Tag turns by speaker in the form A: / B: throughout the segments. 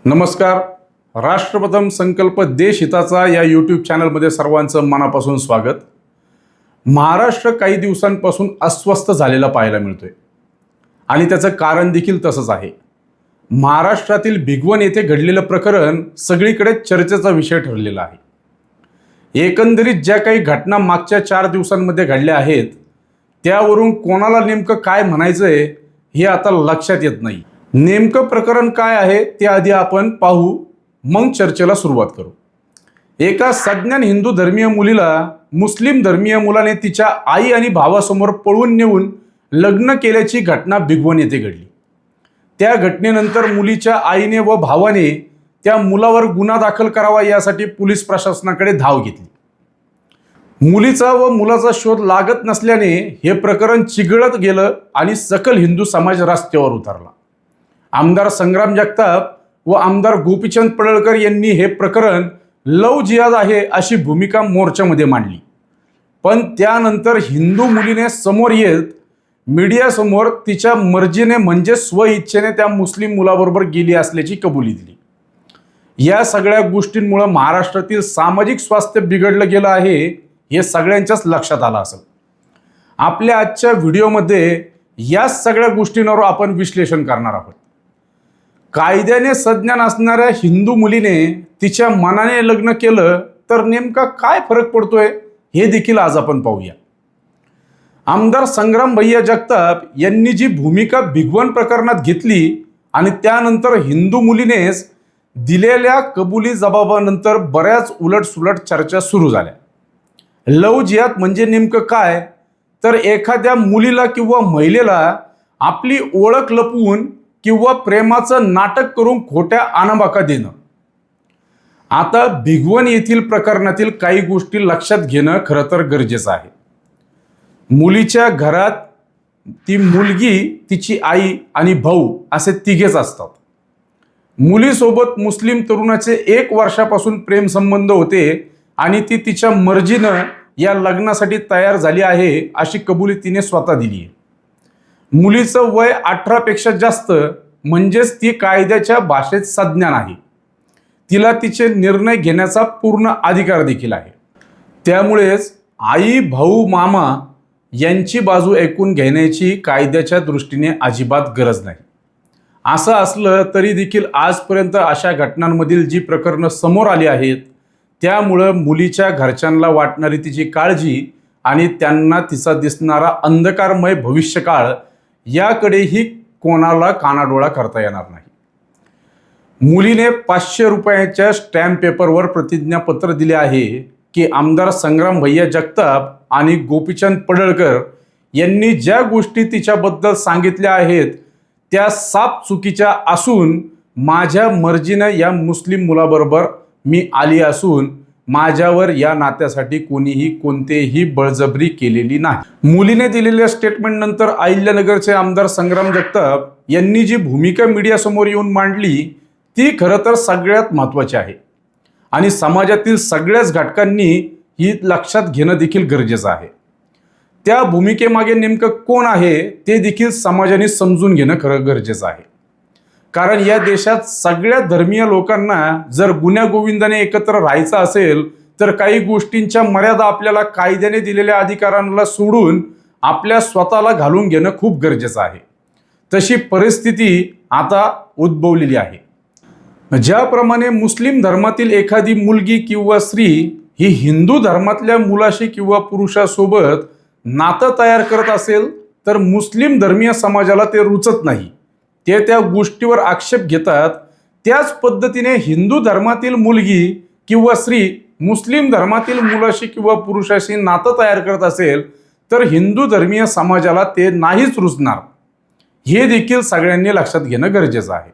A: नमस्कार. राष्ट्रप्रथम संकल्प देश हिताचा या यूट्यूब चॅनलमध्ये सर्वांचं मनापासून स्वागत. महाराष्ट्र काही दिवसांपासून अस्वस्थ झालेला पाहायला मिळतोय आणि त्याचं कारण देखील तसंच आहे. महाराष्ट्रातील भिगवण येथे घडलेलं प्रकरण सगळीकडे चर्चेचा विषय ठरलेला आहे. एकंदरीत ज्या काही घटना मागच्या 4 दिवसांमध्ये घडल्या आहेत त्यावरून कोणाला नेमकं काय म्हणायचंय हे आता लक्षात येत नाही. नेमकं प्रकरण काय आहे ते आधी आपण पाहू, मग चर्चेला सुरुवात करू. एका सज्ञान हिंदू धर्मीय मुलीला मुस्लिम धर्मीय मुलाने तिच्या आई आणि भावासमोर पळवून नेऊन लग्न केल्याची घटना भिगवण येथे घडली. त्या घटनेनंतर मुलीच्या आईने व भावाने त्या मुलावर गुन्हा दाखल करावा यासाठी पोलीस प्रशासनाकडे धाव घेतली. मुलीचा व मुलाचा शोध लागत नसल्याने हे प्रकरण चिघळत गेलं आणि सकल हिंदू समाज रस्त्यावर उतरला. आमदार संग्राम जगताप व आमदार गोपीचंद पडळकर यांनी हे प्रकरण लव जिहाद आहे अशी भूमिका मोर्चामध्ये मांडली. पण त्यानंतर हिंदू मुलीने समोर येत मीडियासमोर तिच्या मर्जीने म्हणजे स्वइच्छेने त्या मुस्लिम मुलाबरोबर गेली असल्याची कबुली दिली. या सगळ्या गोष्टींमुळे महाराष्ट्रातील सामाजिक स्वास्थ्य बिघडलं गेलं आहे हे सगळ्यांच्याच लक्षात आलं असेल. आपल्या आजच्या व्हिडिओमध्ये या सगळ्या गोष्टींवर आपण विश्लेषण करणार आहोत. कायद्याने सज्ञान असणाऱ्या हिंदू मुलीने तिच्या मनाने लग्न केलं तर नेमका काय फरक पडतोय हे देखील आज आपण पाहूया. आमदार संग्राम भैया जगताप यांनी जी भूमिका भिगवण प्रकरणात घेतली आणि त्यानंतर हिंदू मुलीनेच दिलेल्या कबुली जबाबानंतर बऱ्याच उलटसुलट चर्चा सुरू झाल्या. लव जिहाद म्हणजे नेमकं काय, तर एखाद्या मुलीला किंवा महिलेला आपली ओळख लपवून किंवा प्रेमाचं नाटक करून खोट्या आणाबाका देणं. आता भिगवण येथील प्रकरणातील काही गोष्टी लक्षात घेणं खरं तर गरजेचं आहे. मुलीच्या घरात ती मुलगी, तिची आई आणि भाऊ असे तिघेच असतात. मुलीसोबत मुस्लिम तरुणाचे 1 वर्षापासून प्रेमसंबंध होते आणि ती तिच्या मर्जीनं या लग्नासाठी तयार झाली आहे अशी कबुली तिने स्वतः दिली आहे. मुलीचं वय 18 पेक्षा जास्त म्हणजेच ती कायद्याच्या भाषेत सज्ञान आहे. तिला तिचे निर्णय घेण्याचा पूर्ण अधिकार देखील आहे. त्यामुळेच आई, भाऊ, मामा यांची बाजू ऐकून घेण्याची कायद्याच्या दृष्टीने अजिबात गरज नाही. असं असलं तरी देखील आजपर्यंत अशा घटनांमधील जी प्रकरणं समोर आली आहेत त्यामुळं मुलीच्या घरच्यांना वाटणारी तिची काळजी आणि त्यांना तिचा दिसणारा अंधकारमय भविष्यकाळ याकडेही कोणाला कानाडोळा करता येणार नाही. मुलीने 500 रुपयाच्या स्टॅम्प पेपरवर प्रतिज्ञापत्र दिले आहे की आमदार संग्राम भैया जगताप आणि गोपीचंद पडळकर यांनी ज्या गोष्टी तिच्याबद्दल सांगितल्या आहेत त्या साफ चुकीच्या असून माझ्या मर्जीनं या मुस्लिम मुलाबरोबर मी आली असून माझ्यावर या नात्यासाठी कोणीही कोणतेही बळजबरी केलेली नाही. मुलीने दिलेल्या स्टेटमेंटनंतर अहिल्यानगरचे आमदार संग्राम जगताप यांनी जी भूमिका मीडियासमोर येऊन मांडली ती खरं तर सगळ्यात महत्त्वाची आहे आणि समाजातील सगळ्याच घटकांनी ही लक्षात घेणं देखील गरजेचं आहे. त्या भूमिकेमागे नेमकं कोण आहे ते देखील समाजाने समजून घेणं खरं गरजेचं आहे. कारण या देशात सगळ्या धर्मीय लोकांना जर गुण्यागोविंदाने एकत्र राहायचं असेल तर काही गोष्टींच्या मर्यादा आपल्याला कायद्याने दिलेल्या अधिकारांना सोडून आपल्या स्वतःला घालून घेणं खूप गरजेचं आहे. तशी परिस्थिती आता उद्भवलेली आहे. ज्याप्रमाणे मुस्लिम धर्मातील एखादी मुलगी किंवा स्त्री ही हिंदू धर्मातल्या मुलाशी किंवा पुरुषासोबत नातं तयार करत असेल तर मुस्लिम धर्मीय समाजाला ते रुचत नाही. ते त्या गोष्टीवर आक्षेप घेतात. त्याच पद्धतीने हिंदू धर्मातील मुलगी किंवा स्त्री मुस्लिम धर्मातील मुलाशी किंवा पुरुषाशी नातं तयार करत असेल तर हिंदू धर्मीय समाजाला ते नाहीच रुचणार. हे देखील सगळ्यांनी लक्षात घेणं गरजेचं आहे.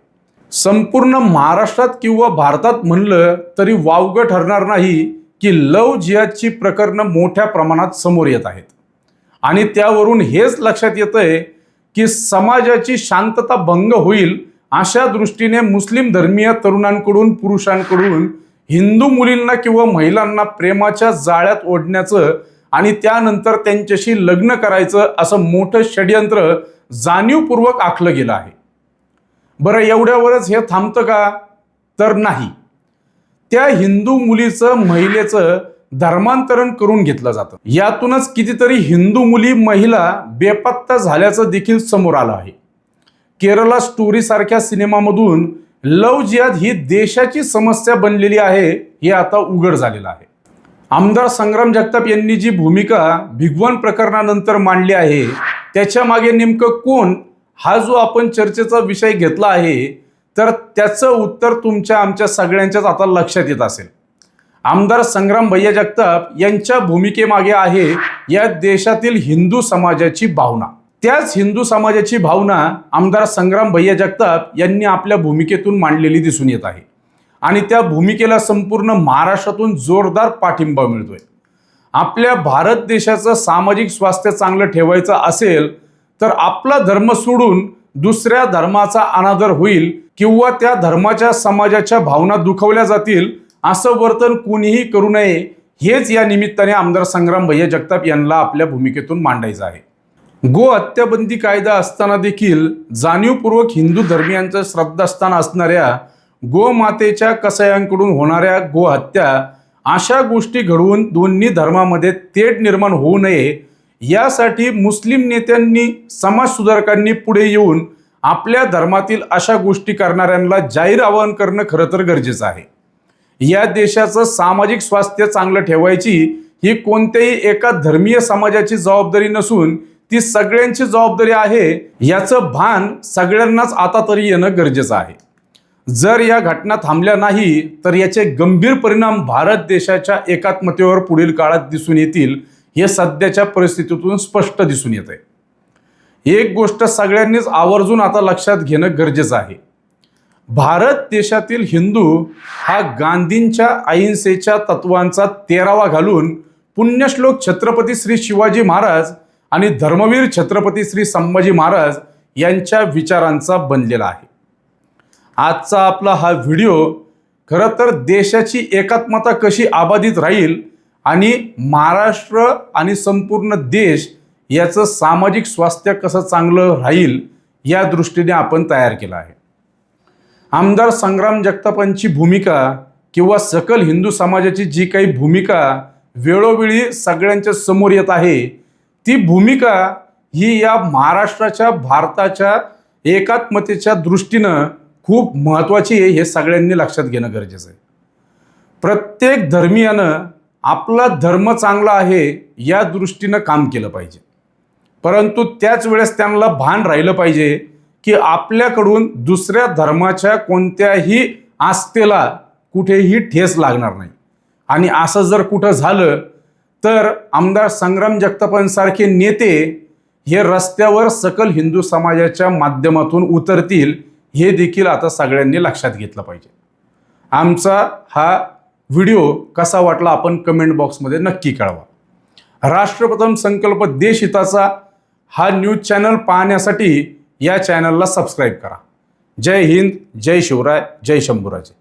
A: संपूर्ण महाराष्ट्रात किंवा भारतात म्हणलं तरी वावगं ठरणार नाही की लव जिहादची प्रकरणं मोठ्या प्रमाणात समोर येत आहेत आणि त्यावरून हेच लक्षात येतंय की समाजाची शांतता भंग होईल अशा दृष्टीने मुस्लिम धर्मीय तरुणांकडून, पुरुषांकडून हिंदू मुलींना किंवा महिलांना प्रेमाच्या जाळ्यात ओढण्याचं आणि त्यानंतर त्यांच्याशी लग्न करायचं असं मोठं षड्यंत्र जाणीवपूर्वक आखलं गेलं आहे. बरं, एवढ्यावरच हे थांबतं का? तर नाही. त्या हिंदू मुलीचं महिलेचं धर्मांतरण करून घेतलं जातं. यातूनच कितीतरी हिंदू मुली महिला बेपत्ता झाल्याचं देखील समोर आलं आहे. केरला स्टोरी सारख्या सिनेमामधून लव्ह जिहाद ही देशाची समस्या बनलेली आहे हे आता उघड झालेलं आहे. आमदार संग्राम जगताप यांनी जी भूमिका भिगवण प्रकरणानंतर मांडली आहे त्याच्या मागे नेमकं कोण, हा जो आपण चर्चेचा विषय घेतला आहे, तर त्याचं उत्तर तुमच्या आमच्या सगळ्यांच्याच आता लक्षात येत असेल. आमदार संग्राम भैया जगताप यांच्या भूमिकेमागे आहे या देशातील हिंदू समाजाची भावना. त्याच हिंदू समाजाची भावना आमदार संग्राम भैया जगताप यांनी आपल्या भूमिकेतून मांडलेली दिसून येत आहे आणि त्या भूमिकेला संपूर्ण महाराष्ट्रातून जोरदार पाठिंबा मिळतोय. आपल्या भारत देशाचं सामाजिक स्वास्थ्य चांगलं ठेवायचं असेल तर आपला धर्म सोडून दुसऱ्या धर्माचा अनादर होईल किंवा त्या धर्माच्या समाजाच्या भावना दुखावल्या जातील असं वर्तन कोणीही करू नये, हेच या निमित्ताने आमदार संग्राम भैया जगताप यांना आपल्या भूमिकेतून मांडायचं आहे. गो हत्याबंदी कायदा असताना देखील जाणीवपूर्वक हिंदू धर्मियांचं श्रद्धास्थान असणाऱ्या गोमातेच्या कसायांकडून होणाऱ्या गोहत्या अशा गोष्टी घडवून दोन्ही धर्मामध्ये तेढ निर्माण होऊ नये यासाठी मुस्लिम नेत्यांनी, समाजसुधारकांनी पुढे येऊन आपल्या धर्मातील अशा गोष्टी करणाऱ्यांना जाहीर आवाहन करणं खरं तर गरजेचं आहे. या देशाचं सामाजिक स्वास्थ्य चांगलं ठेवायची ही कोणत्याही एका धर्मीय समाजाची जबाबदारी नसून ती सगळ्यांची जबाबदारी आहे, याचं भान सगळ्यांनाच आता तरी येणं गरजेचं आहे. जर या घटना थांबल्या नाही तर याचे गंभीर परिणाम भारत देशाच्या एकात्मतेवर पुढील काळात दिसून येतील, हे सध्याच्या परिस्थितीतून स्पष्ट दिसून येत आहे. एक गोष्ट सगळ्यांनीच आवर्जून आता लक्षात घेणं गरजेचं आहे. भारत देशातील हिंदू हा गांधींच्या अहिंसेच्या तत्वांचा तेरावा घालून पुण्यश्लोक छत्रपती श्री शिवाजी महाराज आणि धर्मवीर छत्रपती श्री संभाजी महाराज यांच्या विचारांचा बनलेला आहे. आजचा आपला हा व्हिडिओ खरं तर देशाची एकात्मता कशी अबाधित राहील आणि महाराष्ट्र आणि संपूर्ण देश याचं सामाजिक स्वास्थ्य कसं चांगलं राहील या दृष्टीने आपण तयार केला आहे. आमदार संग्राम जगतापांची भूमिका किंवा सकल हिंदू समाजाची जी काही भूमिका वेळोवेळी सगळ्यांच्या समोर येत आहे, ती भूमिका ही या महाराष्ट्राच्या, भारताच्या एकात्मतेच्या दृष्टीनं खूप महत्त्वाची आहे, हे सगळ्यांनी लक्षात घेणं गरजेचं आहे. प्रत्येक धर्मियानं आपला धर्म चांगला आहे या दृष्टीनं काम केलं पाहिजे, परंतु त्याच वेळेस त्यांना भान राहिलं पाहिजे की आपल्याकडून दुसऱ्या धर्माच्या कोणत्याही आस्थेला कुठेही ठेस लागणार नाही. आणि असं जर कुठं झालं तर आमदार संग्राम जगतापांसारखे नेते हे रस्त्यावर सकल हिंदू समाजाच्या माध्यमातून उतरतील, हे देखील आता सगळ्यांनी लक्षात घेतलं पाहिजे. आमचा हा व्हिडिओ कसा वाटला आपण कमेंट बॉक्समध्ये नक्की कळवा. राष्ट्रप्रथम संकल्प देश हिताचा हा न्यूज चॅनल पाहण्यासाठी या चॅनलला सबस्क्राईब करा. जय हिंद, जय शिवराय, जय शंभूराजे.